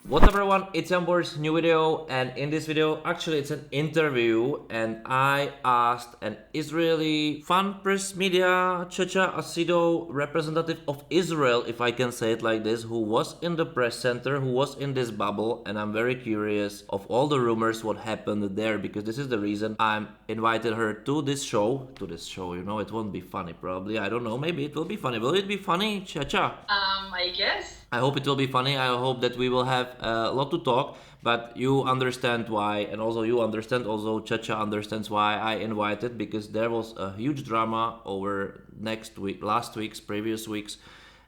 What's up everyone, it's Ambor's new video, and in this video actually it's an interview, and I asked an Israeli fan press media Chacha Asido representative of Israel, if I can say it like this, who was in the press center, who was in this bubble, and I'm very curious of all the rumors what happened there, because this is the reason I'm invited her to this show. It won't be funny probably, I don't know, maybe it will be funny. Will it be funny, Chacha? I guess. I hope it will be funny. I hope that we will have a lot to talk, but you understand why, and also you understand, also Chacha understands why I invited, because there was a huge drama over last week's, previous weeks,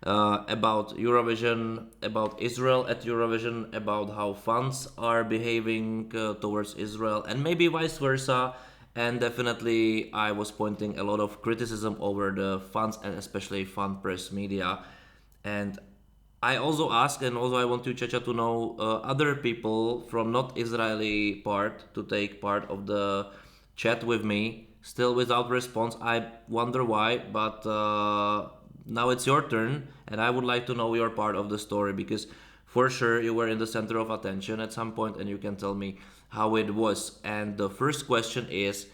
about Eurovision, about Israel at Eurovision, about how fans are behaving towards Israel, and maybe vice versa. And definitely, I was pointing a lot of criticism over the fans and especially fan press media. And I also ask, and also I want you, Chacha, to know other people from not Israeli part to take part of the chat with me. Still without response. I wonder why, but now it's your turn, and I would like to know your part of the story, because for sure you were in the center of attention at some point, and you can tell me how it was. And the first question is,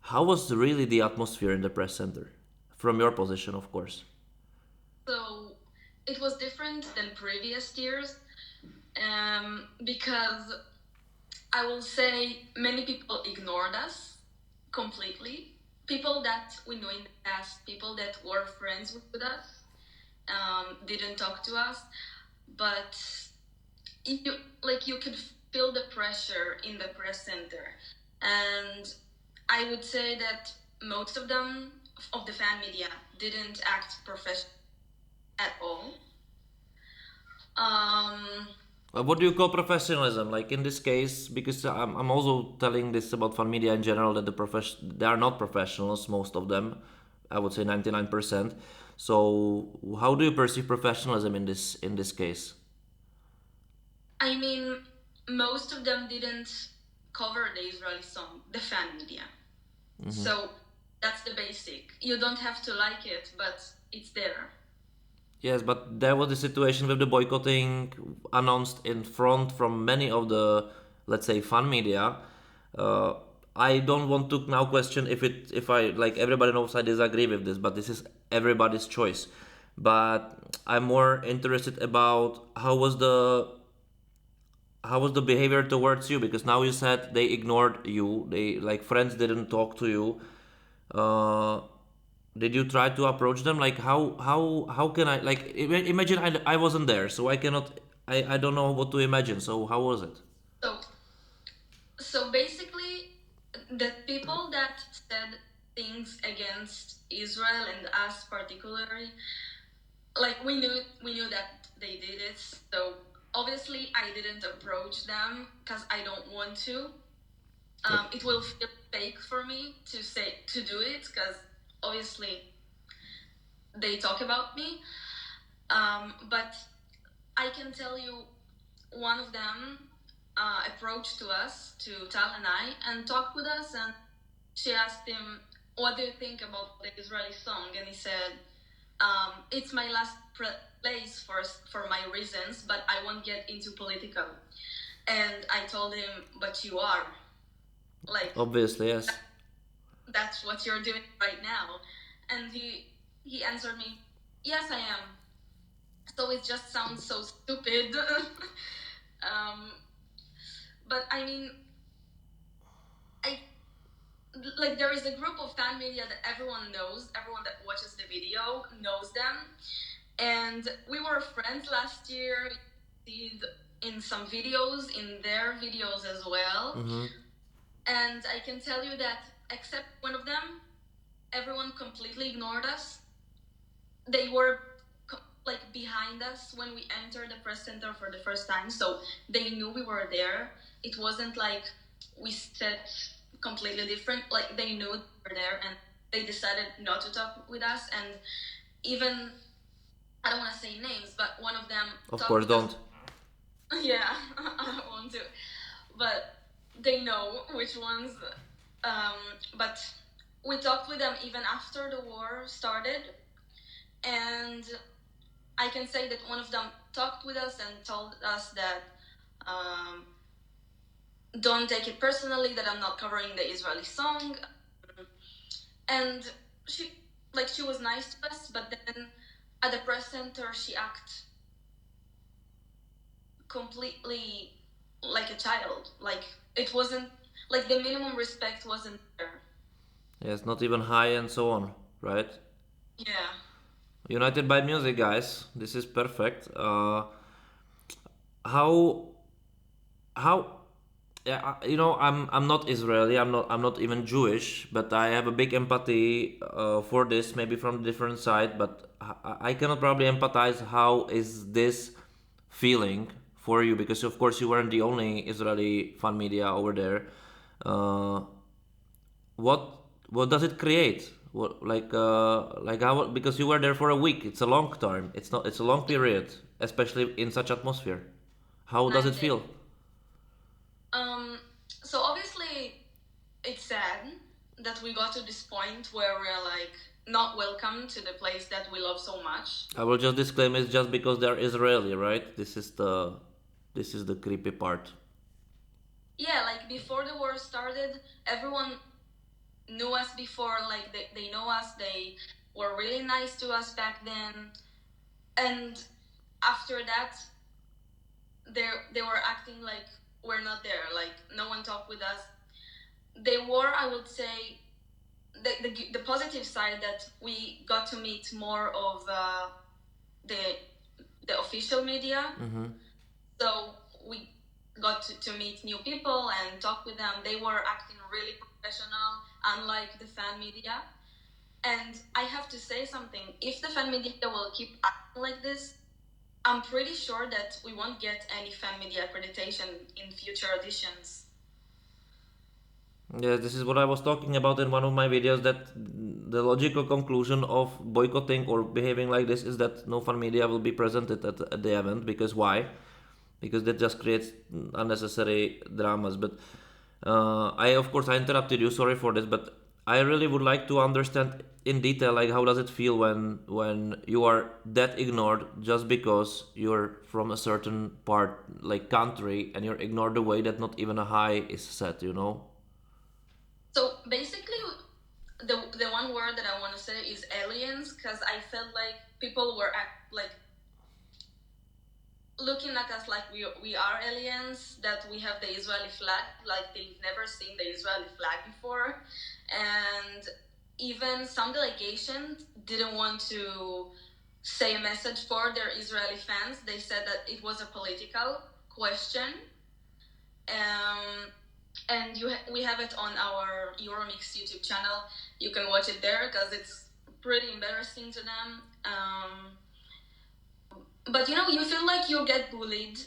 how was really the atmosphere in the press center, from your position, of course? So it was different than previous years because I will say many people ignored us completely. People that we knew in the past, people that were friends with us, didn't talk to us. But you could feel the pressure in the press center, and I would say that most of them of the fan media didn't act professional at all. Um, What do you call professionalism? Like in this case, because I'm also telling this about fan media in general, that they are not professionals, most of them. I would say 99%. So how do you perceive professionalism in this case? I mean, most of them didn't cover the Israeli song, the fan media. So that's the basic. You don't have to like it, but it's there. Yes, but there was the situation with the boycotting announced in front from many of the, let's say, fan media. Uh, I don't want to now question if I, like, everybody knows I disagree with this, but this is everybody's choice. But I'm more interested about how was the behavior towards you, because now you said they ignored you, they, like, friends didn't talk to you. uh, did you try to approach them? Like, how can I, like, imagine I wasn't there, so I cannot, I don't know what to imagine. So how was it? So, so basically, the people that said things against Israel and us particularly, like we knew that they did it. So obviously, I didn't approach them because I don't want to. It will feel fake for me to do it because obviously they talk about me. But I can tell you, one of them approached to us, to Tal and I, and talked with us, and she asked him, "What do you think about the Israeli song?" And he said, "It's my last place for my reasons, but I won't get into political." And I told him, "But you are, like, Obviously, yes. that's what you're doing right now." And he answered me, "Yes, I am." So it just sounds so stupid. um, but I mean, I like there is a group of fan media that everyone knows, everyone that watches the video knows them, and we were friends last year. Did in some videos, in their videos as well, and I can tell you that except one of them, everyone completely ignored us. They were like behind us when we entered the press center for the first time, so they knew we were there. It wasn't like we said completely different. Like, they knew we were there, and they decided not to talk with us. And even, I don't want to say names, but one of them Of talked course, with us. don't. Yeah, I don't want to, but they know which ones. um, but we talked with them even after the war started, and I can say that one of them talked with us and told us that Um, don't take it personally that I'm not covering the Israeli song. And she she was nice to us, but then at the press center she acted completely like a child. Like it wasn't like the minimum respect wasn't there. Yes, not even high and so on, right? Yeah. United by music, guys. This is perfect. How how yeah, I'm not Israeli. I'm not even Jewish, but I have a big empathy for this, maybe from a different side. But I cannot probably empathize. How is this feeling for you? Because of course you weren't the only Israeli fan media over there. Uh, what what does it create? What like how, because you were there for a week. It's a long term. It's not. It's a long period, especially in such atmosphere. How does it 9 days. feel? So obviously it's sad that we got to this point where we're like not welcome to the place that we love so much. I will just disclaim it's just because they're Israeli, right? This is the creepy part. Yeah, like before the war started, everyone knew us before, like they know us, they were really nice to us back then. And after that, they were acting like we're not there, like no one talked with us. They were, I would say, the positive side that we got to meet more of the the official media. Mm-hmm. So we got to meet new people and talk with them. They were acting really professional, unlike the fan media. And I have to say something. If the fan media will keep acting like this, I'm pretty sure that we won't get any fan media accreditation in future editions. Yeah, this is what I was talking about in one of my videos. That the logical conclusion of boycotting or behaving like this is that no fan media will be presented at the event. Because why? Because that just creates unnecessary dramas. But I of course I interrupted you. Sorry for this, but I really would like to understand in detail, like, how does it feel when you are that ignored just because you're from a certain part, like country, and you're ignored the way that not even a hi is said. So basically, the one word that I want to say is aliens, because I felt like people were like looking at us like we are aliens, that we have the Israeli flag, like they've never seen the Israeli flag before. And even some delegations didn't want to say a message for their Israeli fans. They said that it was a political question. Um, and we have it on our Euromix YouTube channel. You can watch it there because it's pretty embarrassing to them. But you feel like you get bullied,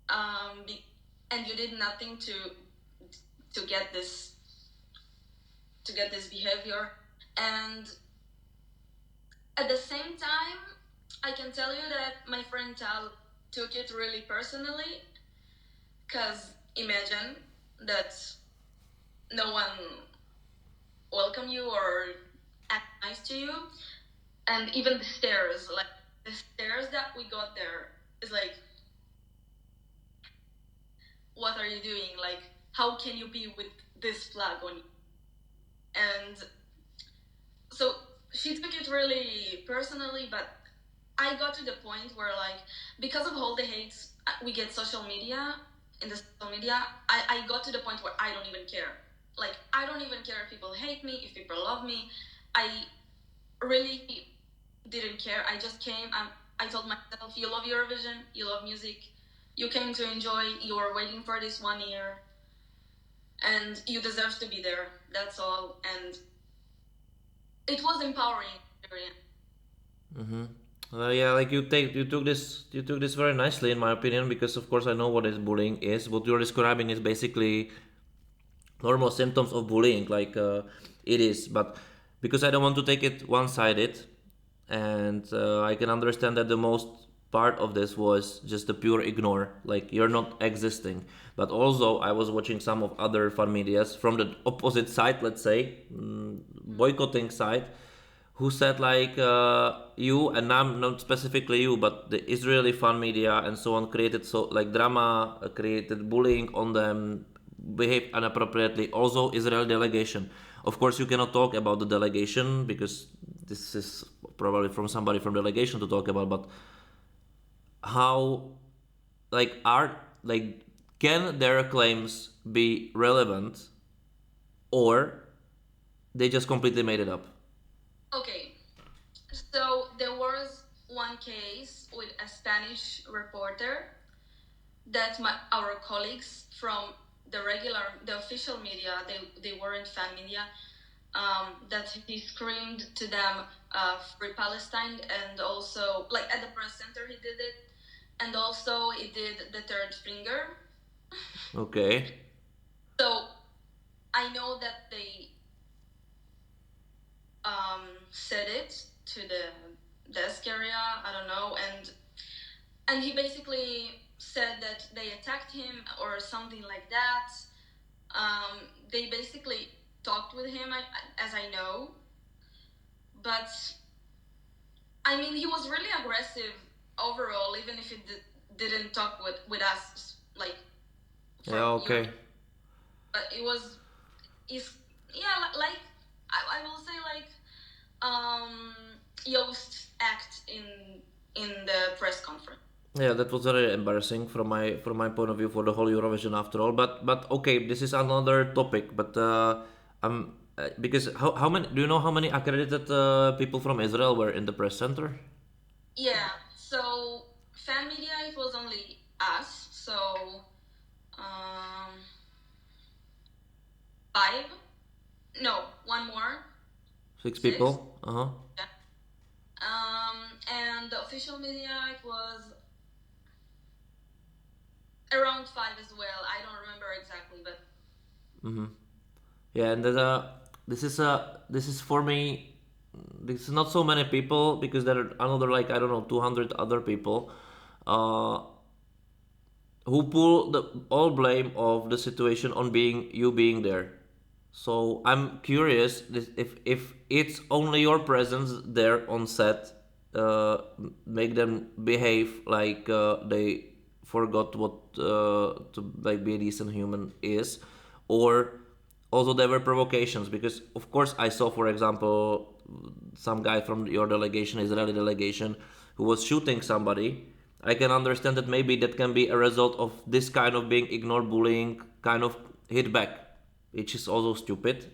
and you did nothing to get this behavior. And at the same time, I can tell you that my friend Tal took it really personally, because imagine that no one welcome you or act nice to you, and even the stairs, like the stairs that we got there is like, what are you doing? Like, how can you be with this flag on you? And so she took it really personally, but I got to the point where, like, because of all the hates we get in the social media, I got to the point where I don't even care. Like, I don't even care if people hate me, if people love me. I really didn't care. I just came. I told myself, you love Eurovision, you love music, you came to enjoy, you were waiting for this 1 year, and you deserve to be there. That's all. And it was empowering experience. Mm-hmm. Yeah, like you took this very nicely, in my opinion, because of course I know what is bullying is. What you're describing is basically normal symptoms of bullying, like it is. But because I don't want to take it one-sided, and I can understand that the most part of this was just the pure ignore, like you're not existing. But also, I was watching some of other fun medias from the opposite side, let's say, boycotting side, who said like you, and I'm not specifically you, but the Israeli fan media and so on created so like drama, created bullying on them, behaved inappropriately. Also, Israel delegation. Of course, you cannot talk about the delegation because this is probably from somebody from delegation to talk about. But how, like, are like, can their claims be relevant, or they just completely made it up? Okay, so there was one case with a Spanish reporter that our colleagues from the official media, they weren't fan media, that he screamed to them, free Palestine, and also, like, at the press center he did it, and also he did the third finger. Okay. So I know that they said it to the desk area, I don't know, and he basically said that they attacked him or something like that. They basically talked with him, as I know, but I mean, he was really aggressive overall, even if he didn't talk with us, like, from Yeah, Europe. okay. But it was, is yeah, like, I will say, like, Joost act in the press conference. Yeah, that was very embarrassing from my point of view for the whole Eurovision after all. But okay, this is another topic. But because how many, do you know how many accredited people from Israel were in the press center? Yeah, so fan media, it was only us, so um, five, no, one more, Six six. people. Uh huh. Yeah. And the official media, it was around five as well. I don't remember exactly, but Mm-hmm. Yeah, and this is for me. This is not so many people because there are another, like, I don't know, 200 other people, uh, who pull the all blame of the situation on being you being there. So I'm curious if it's only your presence there on set make them behave like they forgot what to like be a decent human is, or also there were provocations, because of course I saw, for example, some guy from your delegation, Israeli delegation, who was shooting somebody. I can understand that maybe that can be a result of this kind of being ignored, bullying, kind of hit back, which is also stupid,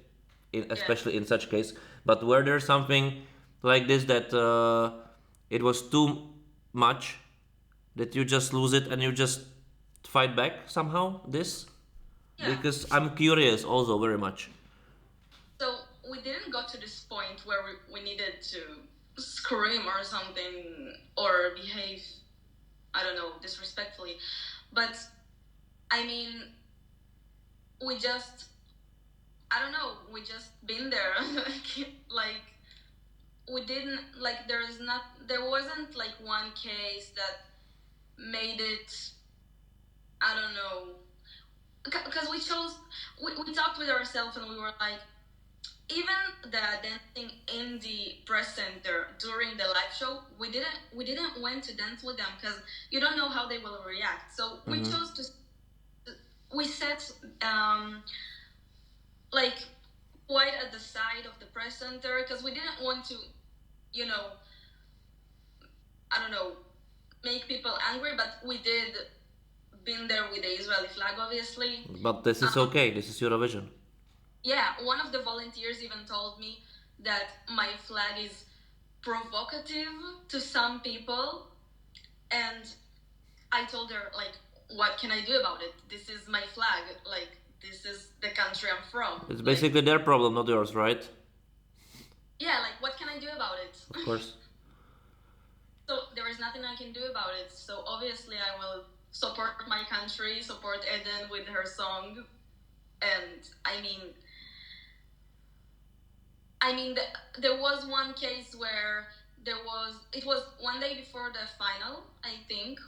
yeah, especially in such case. But were there something like this that it was too much, that you just lose it and you just fight back somehow? This, yeah. because I'm curious also very much. So we didn't go to this point where we needed to scream or something or behave, I don't know, disrespectfully. But I mean, we just, I don't know, we just been there. Like, we didn't, like, there wasn't like one case that made it, I don't know, because we talked with ourselves and we were like, even the dancing in the press center during the live show, we didn't went to dance with them because you don't know how they will react. So we chose to, we sat like quite at the side of the press center because we didn't want to, you know, I don't know, make people angry, but we did been there with the Israeli flag, obviously. But this is okay. This is Eurovision. Yeah, one of the volunteers even told me that my flag is provocative to some people, and I told her, like, what can I do about it? This is my flag, like, this is the country I'm from. It's Like, basically their problem, not yours, right? yeah, like, what can I do about it? Of course. So there is nothing I can do about it. So obviously I will support my country, support Eden with her song, and there was one case where it was one day before the final, I think,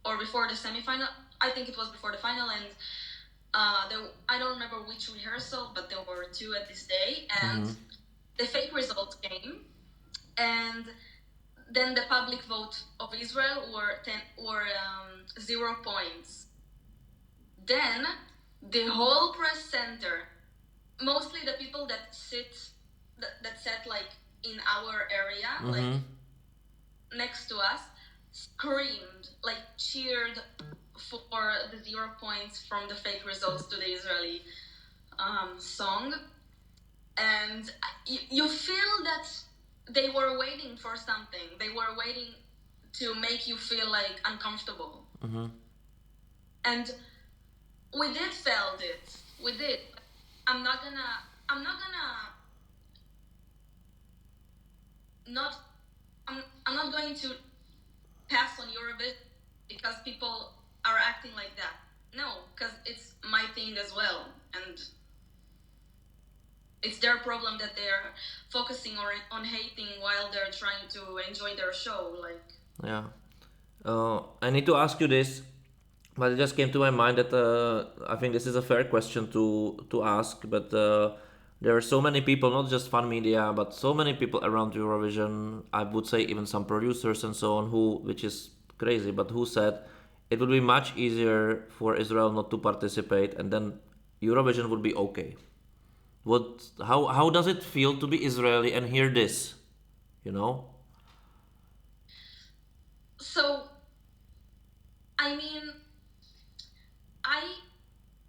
or before the semifinal. I think it was before the final, and I don't remember which rehearsal, but there were two at this day, and the fake results came, and then the public vote of Israel were 0 points. Then the whole press center, mostly the people that sat like in our area, like next to us, screamed, like cheered for the 0 points from the fake results to the Israeli song. And you feel that they were waiting for something. They were waiting to make you feel like uncomfortable. And we did felt it. We did. I'm not gonna not I'm not going to pass on Eurovision because people are acting like that. No, because it's my thing as well, and it's their problem that they're focusing on hating while they're trying to enjoy their show. Like, Yeah. I need to ask you this, but it just came to my mind that I think this is a fair question to ask. But there are so many people, not just fan media, but so many people around Eurovision. I would say even some producers and so on, who, which is crazy, but who said it would be much easier for Israel not to participate, and then Eurovision would be okay. How does it feel to be Israeli and hear this? You know? so I mean, I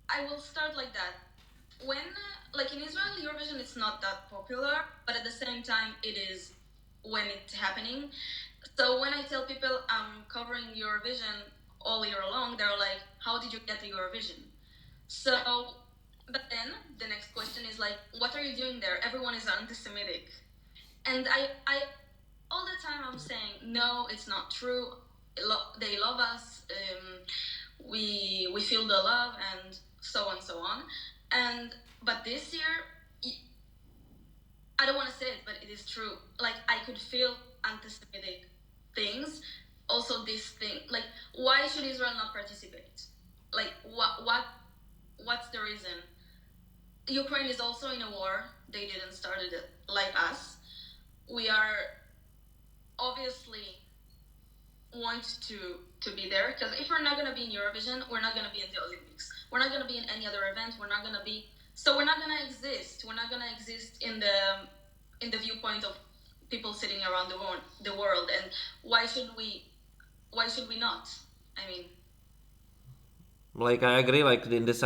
I will start like that. When like in Israel, Eurovision it's not that popular, but at the same time, it is when it's happening. So when I tell people I'm covering Eurovision all year long, they're like, "How did you get to Eurovision?" So, but then the next question is like, "What are you doing there?" Everyone is anti-Semitic, and I all the time I'm saying, "No, it's not true. They love us. We feel the love, and so on, so on." And but this year, I don't want to say it, but it is true. Like I could feel anti-Semitic things. Also, this thing, like, why should Israel not participate? Like, what's the reason? Ukraine is also in a war. They didn't start it like us. We are obviously want to be there because if we're not going to be in Eurovision, we're not going to be in the Olympics. We're not going to be in any other event. We're not going to be. So we're not going to exist. We're not going to exist in the viewpoint of people sitting around the world. And why should we? Why should we not? I mean, Like I agree. Like in this,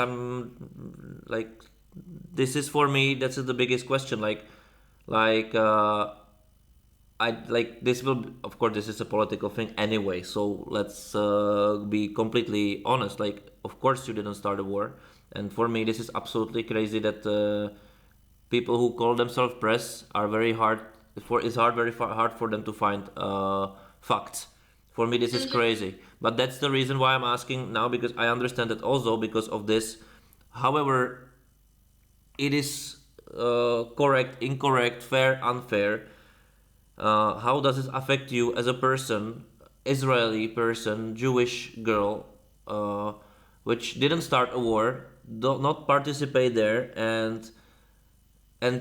like this is for me. That's the biggest question. Like I like this will. Of course, this is a political thing anyway. So let's be completely honest. Like, of course, you didn't start a war, and for me, this is absolutely crazy that people who call themselves press are very hard. It's hard for them to find facts. For me, this is crazy. But that's the reason why I'm asking now because I understand that also because of this. However, it is correct, incorrect, fair, unfair. How does it affect you as a person, Israeli person, Jewish girl, which didn't start a war, do not participate there, and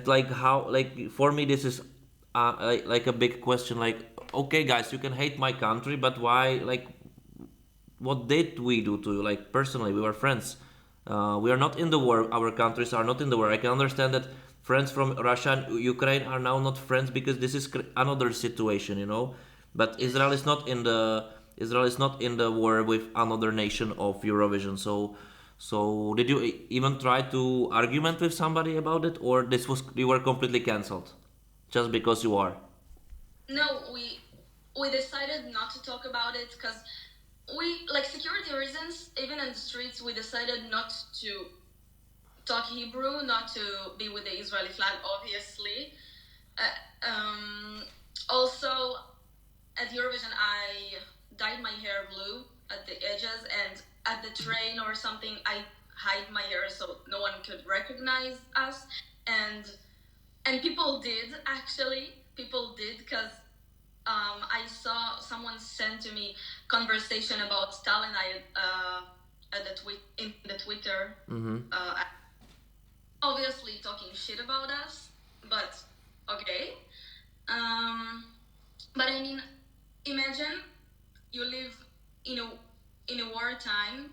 like how like for me this is like a big question. Like, okay, guys, you can hate my country, but why? Like, what did we do to you? Like personally, we were friends. We are not in the war. Our countries are not in the war. I can understand that friends from Russia and Ukraine are now not friends because this is another situation, you know. But Israel is not in the war with another nation of Eurovision. So did you even try to argument with somebody about it, or this was you were completely cancelled, just because you are? no, we decided not to talk about it because we like security reasons. Even in the streets, we decided not to talk Hebrew, not to be with the Israeli flag, obviously. Also, at Eurovision, I dyed my hair blue at the edges, and at the train or something, I hide my hair so no one could recognize us. And people did actually. People did because I saw someone send to me conversation about Stalin. At in the Twitter. Obviously talking shit about us, but okay. Um, but I mean, imagine you live in a wartime,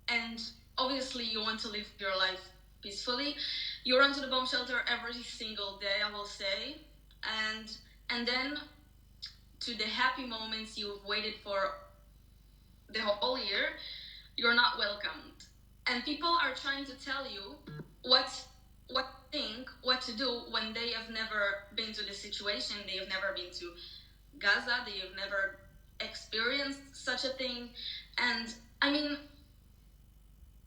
and obviously you want to live your life peacefully. You run to the bomb shelter every single day, I will say, and then to the happy moments you've waited for the whole year, you're not welcomed, and people are trying to tell you what what to think, what to do when they have never been to this situation. They have never been to Gaza. They have never experienced such a thing, and I mean,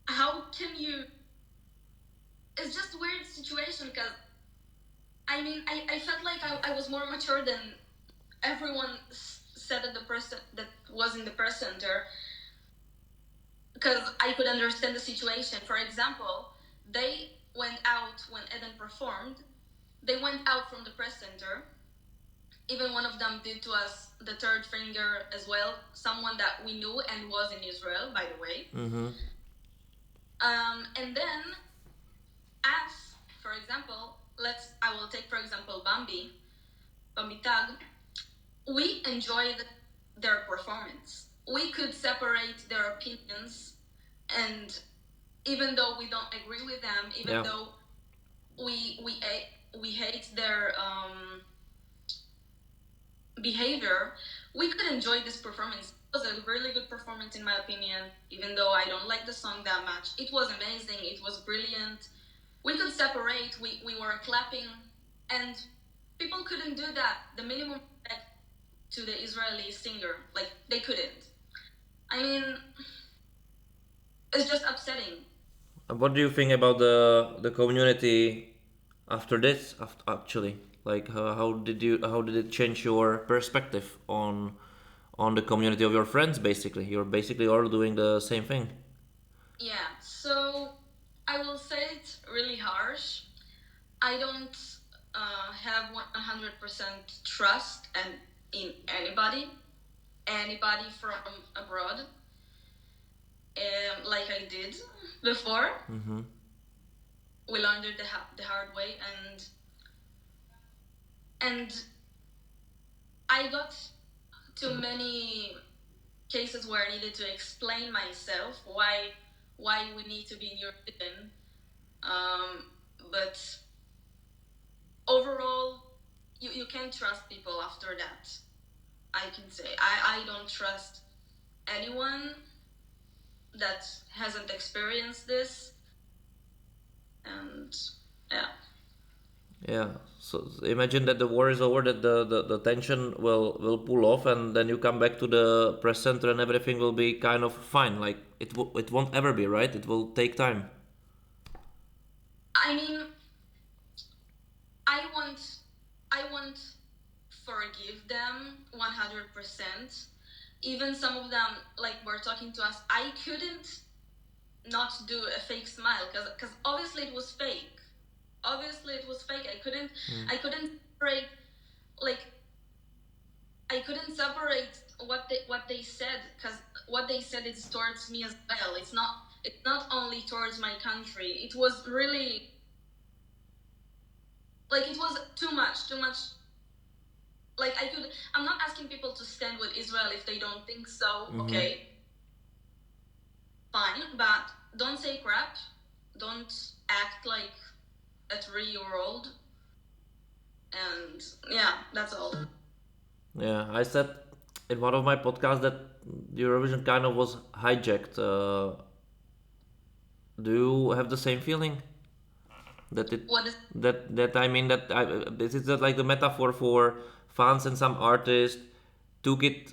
how can you? It's just a weird situation because I mean, I felt like I was more mature than everyone said that the person that was in the press center, because I could understand the situation. For example, they went out when Eden performed. They went out from the press center. Even one of them did to us the third finger as well. Someone that we knew and was in Israel, by the way. Mm-hmm. And then us, for example, I will take for example Bambi Tag. We enjoyed their performance. We could separate their opinions, and even though we don't agree with them, even though we hate their behavior, we could enjoy this performance. It was a really good performance in my opinion, even though I don't like the song that much. It was amazing, it was brilliant. We could separate, we were clapping, and people couldn't do that. The minimum respect to the Israeli singer, like, they couldn't. I mean, it's just upsetting. What do you think about the community after this? Actually, like how did it change your perspective on the community of your friends? Basically, you're basically all doing the same thing. Yeah, so I will say it's really harsh. I don't have 100% trust in anybody from abroad, like I did before. Mm-hmm. We learned it the hard way, and I got to many cases where I needed to explain myself why we need to be in Eurovision. But overall, you can't trust people after that. I can say I don't trust anyone that hasn't experienced this, and yeah. Yeah. So imagine that the war is over, that the tension will pull off, and then you come back to the press center, and everything will be kind of fine. Like it won't ever be, right? It will take time. I mean, I want I want forgive them 100%. Even some of them, like, were talking to us. I couldn't not do a fake smile because obviously it was fake. Obviously it was fake. I couldn't separate, like, I couldn't separate what they said, because what they said is towards me as well. It's not only towards my country. It was really, like, it was too much. Like, I'm not asking people to stand with Israel if they don't think so. Mm-hmm. Okay, fine, but don't say crap. Don't act like a 3-year-old. And yeah, that's all. Yeah, I said in one of my podcasts that Eurovision kind of was hijacked. Do you have the same feeling? That it What is that I mean that this is just like the metaphor for fans and some artists took it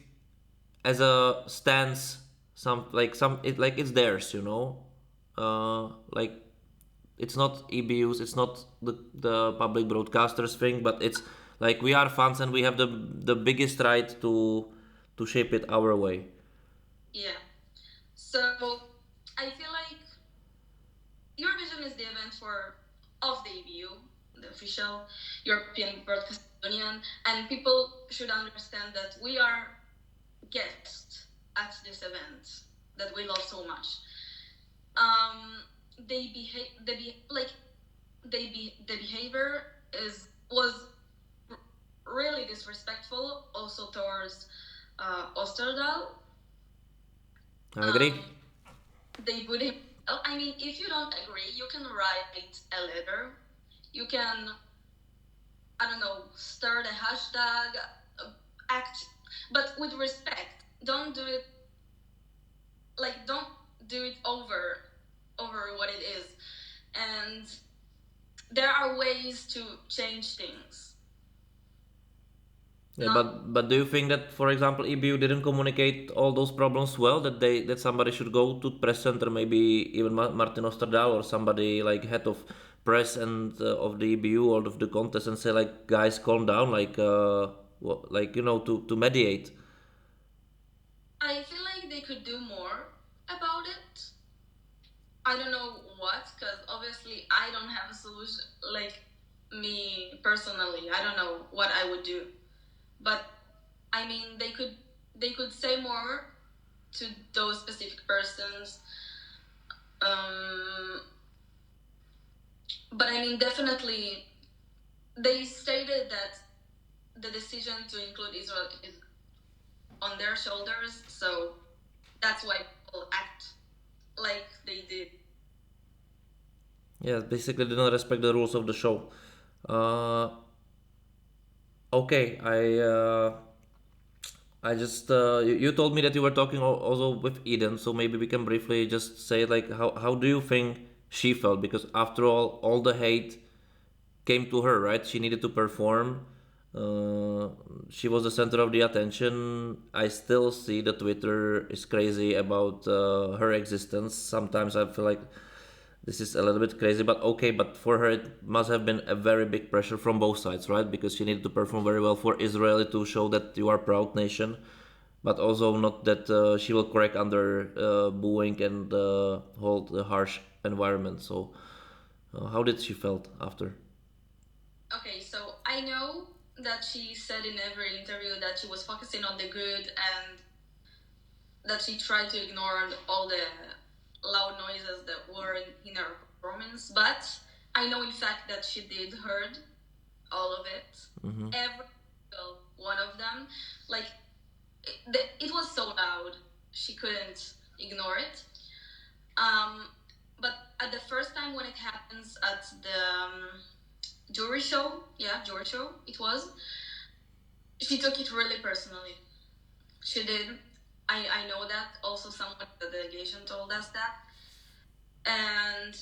as a stance, some it like it's theirs, like it's not EBU's, it's not the public broadcasters thing, but it's like we are fans and we have the biggest right to shape it our way. Yeah. So I feel like Eurovision is the event of the EBU, the official European Broadcast Union, and people should understand that we are guests at this event that we love so much. They behave, the behavior was really disrespectful also towards Osterdal. I agree. They put him. I mean, if you don't agree, you can write a letter. You can, I don't know, start a hashtag, act, but with respect. Don't do it don't do it over what it is. And there are ways to change things. Yeah, but do you think that, for example, EBU didn't communicate all those problems well? That somebody should go to press center, maybe even Martin Osterdal or somebody like head of press and of the EBU or of the contest and say like, guys, calm down, like to mediate. I feel like they could do more about it. I don't know what, because obviously I don't have a solution. Like me personally, I don't know what I would do. But I mean, they could say more to those specific persons. Um, but I mean, definitely, they stated that the decision to include Israel is on their shoulders. So that's why people act like they did. Yeah, basically didn't respect the rules of the show. Uh, okay, I just you told me that you were talking also with Eden, so maybe we can briefly just say like how do you think she felt? Because after all the hate came to her, right? She needed to perform. Uh, she was the center of the attention. I still see the Twitter is crazy about her existence. Sometimes I feel like this is a little bit crazy, but okay. But for her, it must have been a very big pressure from both sides, right? Because she needed to perform very well for Israel to show that you are proud nation, but also not that she will crack under booing and hold the harsh environment. So, how did she felt after? Okay, so I know that she said in every interview that she was focusing on the good and that she tried to ignore all the loud noises that were in her performance. But I know, in fact, that she did heard all of it, every single one of them. Like it was so loud, she couldn't ignore it. But at the first time when it happens at the jury show, it was. She took it really personally. She did. I know that. Also, someone at the delegation told us that. And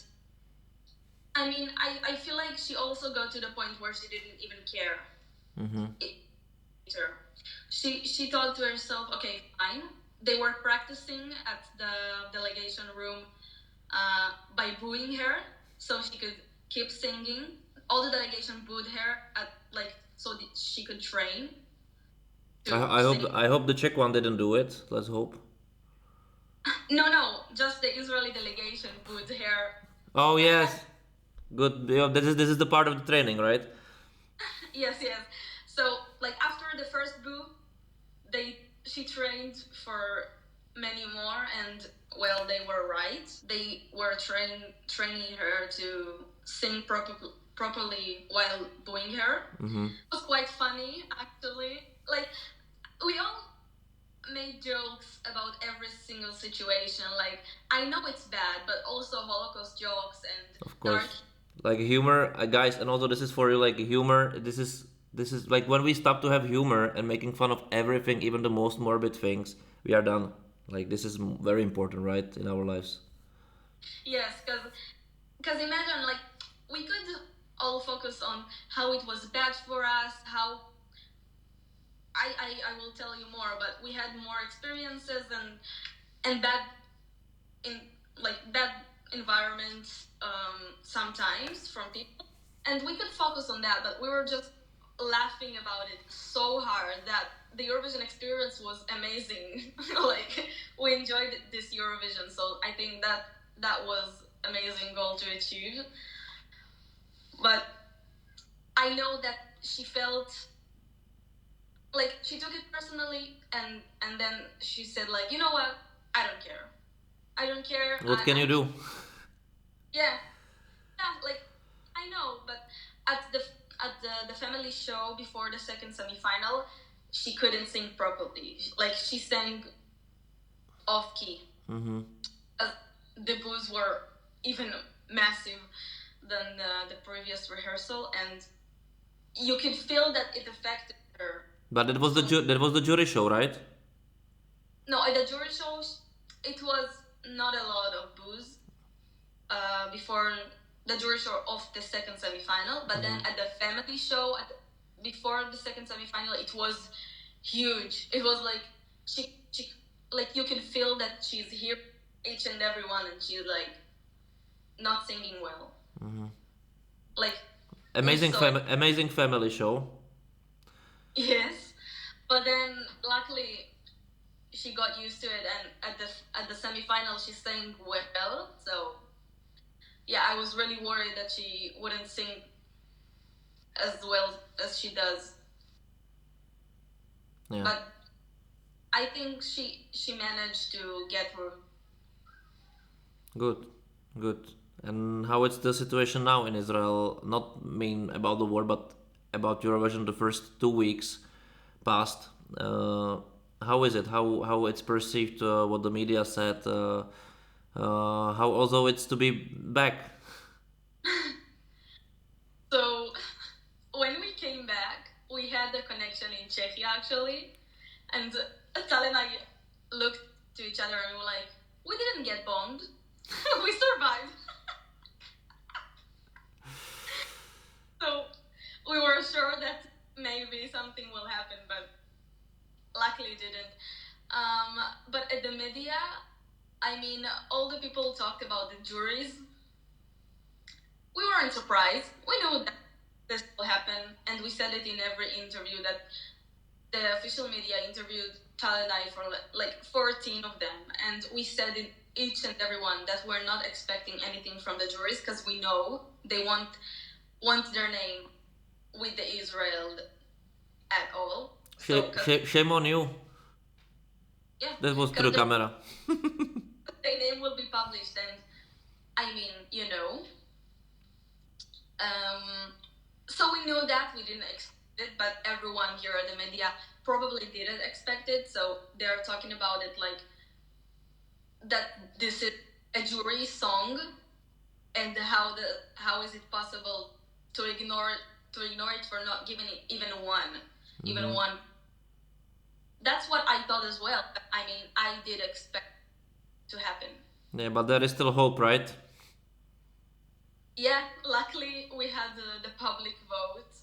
I mean, I feel like she also got to the point where she didn't even care. She thought to herself, okay, fine. They were practicing at the delegation room by booing her, so she could keep singing. All the delegation booed her at so that she could train. I hope the Czech one didn't do it. Let's hope. No, just the Israeli delegation booed her. Oh yes, good. Yeah, this is the part of the training, right? Yes. So after the first boo, she trained for many more, and well, they were right. They were training her to sing properly while booing her. It was quite funny, actually. We all made jokes about every single situation. I know it's bad, but also Holocaust jokes and of course, like humor, guys, and also this is for you. Like humor, this is like when we stop to have humor and making fun of everything, even the most morbid things, we are done. Like this is very important, right, in our lives. Yes, because imagine we could all focus on how it was bad for us, how I will tell you more, but we had more experiences and bad in bad environments sometimes from people, and we could focus on that, but we were just laughing about it so hard that the Eurovision experience was amazing. We enjoyed this Eurovision, so I think that was amazing goal to achieve. But I know that she felt she took it personally, and then she said you know what, I don't care. What can you do? Yeah, I know, but at the at the family show before the second semifinal, she couldn't sing properly. Like, she sang off key. Mm-hmm. The boos were even massive than the previous rehearsal, and you could feel that it affected her. But that was the jury show, right? No, at the jury show, it was not a lot of boos before the jury show of the second semifinal, but then at the family show before the second semifinal, it was huge. It was like she like, you can feel that she's here each and every one, and she's like not singing well. Like, Amazing family show. Yes, but then luckily she got used to it, and at the semifinal she sang well. So yeah, I was really worried that she wouldn't sing as well as she does. Yeah. But I think she managed to get through. Good. And how is the situation now in Israel? Not mean about the war, but about Eurovision. The first 2 weeks passed. How is it? How it's perceived? What the media said? How also it's to be back? So when we came back, we had a connection in Czechia actually, and Tal and I looked to each other and we were like, we didn't get bombed. We survived. So we were sure that maybe something will happen, but luckily it didn't. But at the media, I mean, all the people talked about the juries. We weren't surprised. We knew that this will happen, and we said it in every interview that the official media interviewed Tal and I for like 14 of them, and we said in each and every one that we're not expecting anything from the juries because we know they want their name with the Israel at all. Shame on you. Yeah, That was through camera. Their name will be published, and I mean, you know. So we knew that, we didn't expect it, but everyone here at the media probably didn't expect it. So they're talking about it like that this is a jury song, and how is it possible to ignore it for not giving it even one. That's what I thought as well. I mean, I did expect to happen. Yeah, but there is still hope, right? Yeah, luckily we had the public vote.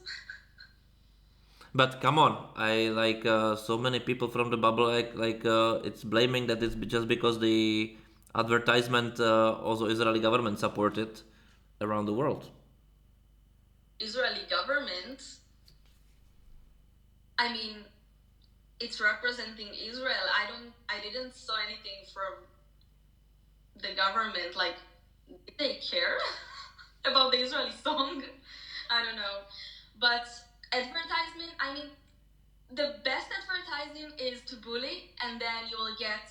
But come on, I like so many people from the bubble it's blaming that it's just because the advertisement also Israeli government supported around the world. Israeli government, I mean, it's representing Israel. I didn't saw anything from the government. Like, did they care about the Israeli song? I don't know. But advertisement, I mean, the best advertising is to bully, and then you will get,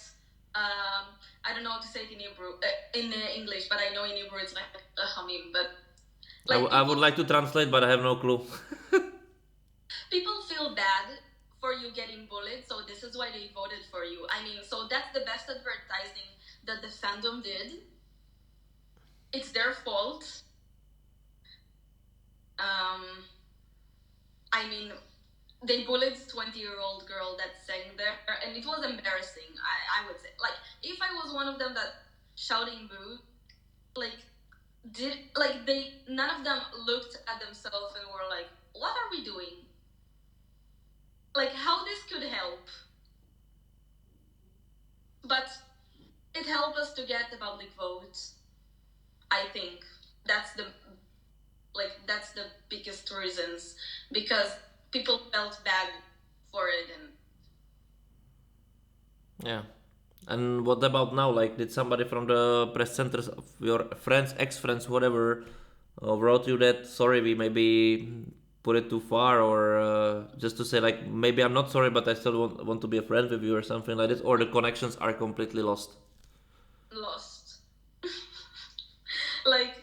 I don't know how to say it in Hebrew, in English, but I know in Hebrew it's like hamim, but like I would like to translate, but I have no clue. People feel bad for you getting bullied, so this is why they voted for you. I mean, so that's the best advertising that the fandom did. It's their fault. I mean, they bullied 20-year-old girl that sang there, and it was embarrassing, I would say. Like, if I was one of them that shouting boo, none of them looked at themselves and were like, what are we doing? Like, how this could help? But it helped us to get the public vote. I think that's the biggest reasons, because people felt bad for it. And yeah. And what about now? Like, did somebody from the press centers of your friends, ex-friends, whatever, wrote you that sorry, we maybe put it too far, or just to say like maybe I'm not sorry, but I still want to be a friend with you or something like this, or the connections are completely lost? Like,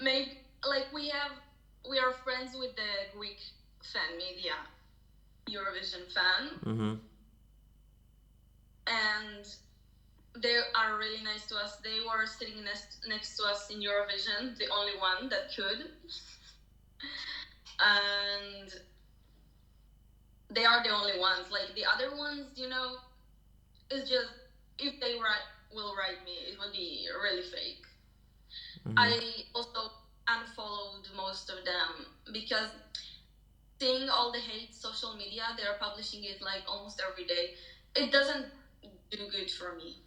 maybe, like, we are are friends with the Greek fan media, Eurovision fan, and they are really nice to us. They were sitting next to us in Eurovision, the only one that could. And they are the only ones. Like the other ones, it's just, if they will write me, it will be really fake. I also unfollowed most of them because seeing all the hate social media, they're publishing it like almost every day. It doesn't do good for me.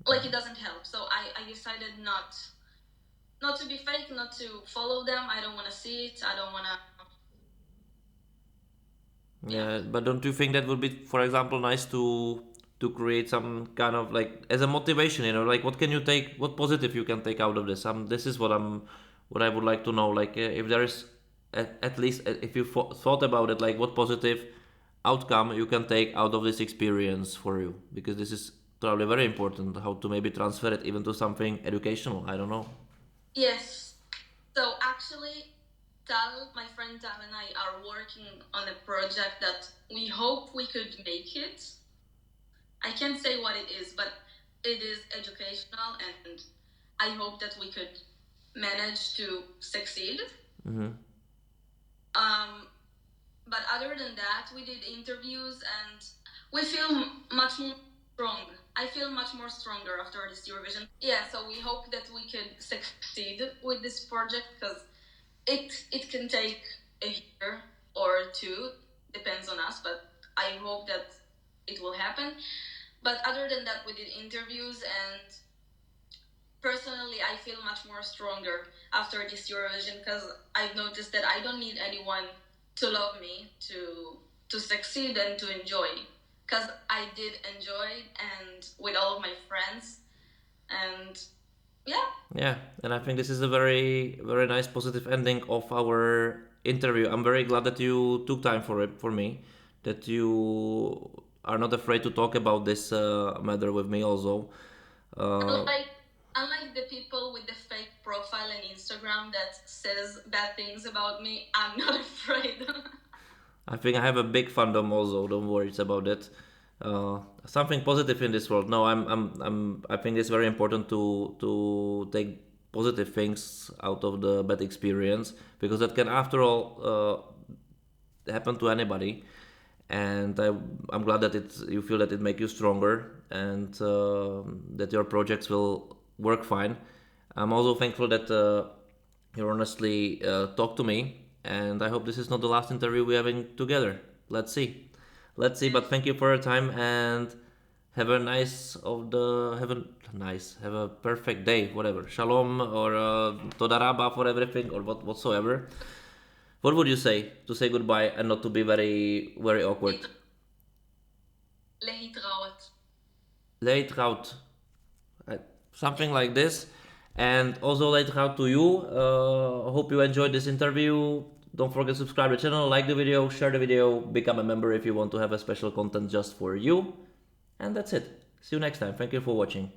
Like it doesn't help. So I decided not to be fake, not to follow them. I don't want to see it. I don't want to. Yeah, but don't you think that would be, for example, nice to create some kind of like as a motivation, like what can you take, what positive you can take out of this? This is what I would like to know. Like if there is at least if you thought about it, like what positive outcome you can take out of this experience for you, because this is probably very important. How to maybe transfer it even to something educational. I don't know. Yes. So actually, my friend Tal and I are working on a project that we hope we could make it. I can't say what it is, but it is educational, and I hope that we could manage to succeed. But other than that, we did interviews, and we feel much more strong. I feel much more stronger after this Eurovision. Yeah, so we hope that we could succeed with this project, because it can take a year or two, depends on us, but I hope that it will happen. But other than that, we did interviews, and personally, I feel much more stronger after this Eurovision, because I've noticed that I don't need anyone to love me to succeed and to enjoy, because I did enjoy, and with all of my friends, and yeah, and I think this is a very very nice positive ending of our interview. I'm very glad that you took time for it, for me, that you are not afraid to talk about this matter with me also. Unlike the people with the fake profile on Instagram that says bad things about me, I'm not afraid. I think I have a big fandom also. Don't worry about that. Something positive in this world. No, I think it's very important to take positive things out of the bad experience, because that can, after all, happen to anybody. And I'm glad that you feel that it makes you stronger, and that your projects will work fine. I'm also thankful that you honestly talked to me, and I hope this is not the last interview we're having together. Let's see. But thank you for your time, and have a have a perfect day. Whatever, shalom or toda rabba for everything, or whatsoever. What would you say to say goodbye and not to be very very awkward? Lehitraut. Leithout, something like this. And also leithout to you. Hope you enjoyed this interview. Don't forget to subscribe to the channel, like the video, share the video, become a member if you want to have a special content just for you. And that's it. See you next time. Thank you for watching.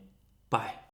Bye.